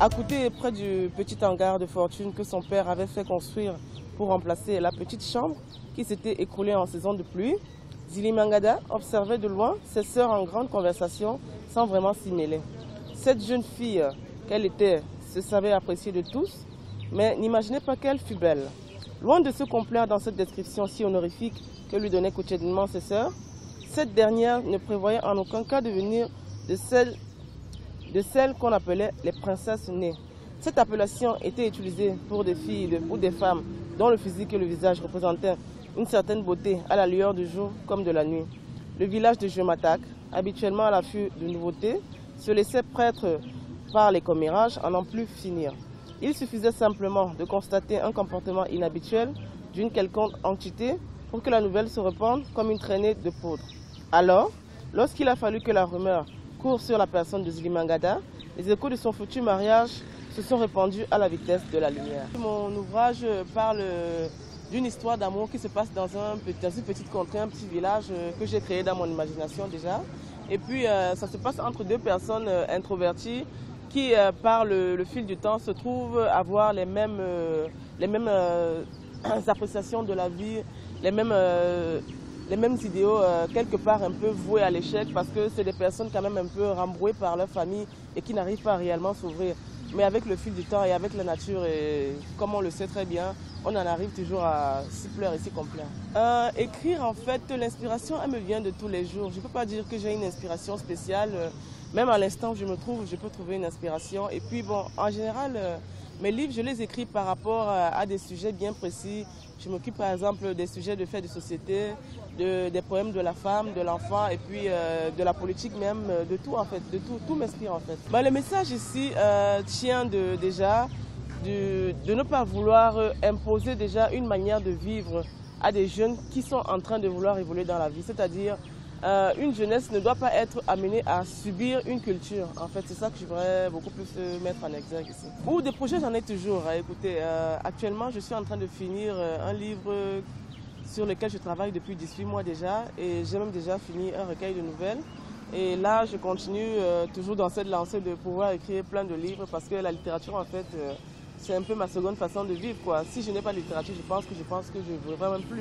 À côté, près du petit hangar de fortune que son père avait fait construire pour remplacer la petite chambre qui s'était écroulée en saison de pluie, Zili Mangada observait de loin ses sœurs en grande conversation sans vraiment s'y mêler. Cette jeune fille qu'elle était se savait appréciée de tous, mais n'imaginait pas qu'elle fût belle. Loin de se complaire dans cette description si honorifique que lui donnaient quotidiennement ses sœurs, cette dernière ne prévoyait en aucun cas devenir de celles qu'on appelait les princesses nées. Cette appellation était utilisée pour des filles ou des femmes dont le physique et le visage représentaient une certaine beauté à la lueur du jour comme de la nuit. Le village de Jematak, habituellement à l'affût de nouveautés, se laissait prêtre par les commérages à n'en plus finir. Il suffisait simplement de constater un comportement inhabituel d'une quelconque entité pour que la nouvelle se répande comme une traînée de poudre. Alors, lorsqu'il a fallu que la rumeur court sur la personne de Zili Mangada, les échos de son futur mariage se sont répandus à la vitesse de la lumière. Mon ouvrage parle d'une histoire d'amour qui se passe dans une petite contrée, un petit village que j'ai créé dans mon imagination déjà. Et puis ça se passe entre deux personnes introverties qui, par le fil du temps, se trouvent avoir les mêmes appréciations de la vie, les mêmes idéaux, quelque part un peu voués à l'échec, parce que c'est des personnes quand même un peu rembrouées par leur famille et qui n'arrivent pas à réellement s'ouvrir. Mais avec le fil du temps et avec la nature, et comme on le sait très bien, on en arrive toujours à s'y plaire et s'y complaire. Écrire, en fait, l'inspiration, elle me vient de tous les jours. Je ne peux pas dire que j'ai une inspiration spéciale. Même à l'instant où je me trouve, je peux trouver une inspiration. Et puis, bon, en général, mes livres, je les écris par rapport à des sujets bien précis. Je m'occupe par exemple des sujets de faits de société, des problèmes de la femme, de l'enfant et puis de la politique même, de tout en fait, de tout m'inspire en fait. Le message ici tient de ne pas vouloir imposer déjà une manière de vivre à des jeunes qui sont en train de vouloir évoluer dans la vie, c'est-à-dire une jeunesse ne doit pas être amenée à subir une culture. En fait, c'est ça que je voudrais beaucoup plus mettre en exergue ici. Ou des projets, j'en ai toujours. Écoutez, actuellement, je suis en train de finir un livre sur lequel je travaille depuis 18 mois déjà. Et j'ai même déjà fini un recueil de nouvelles. Et là, je continue toujours dans cette lancée de pouvoir écrire plein de livres parce que la littérature, en fait, c'est un peu ma seconde façon de vivre, quoi. Si je n'ai pas de littérature, je pense que je ne vivrai même plus.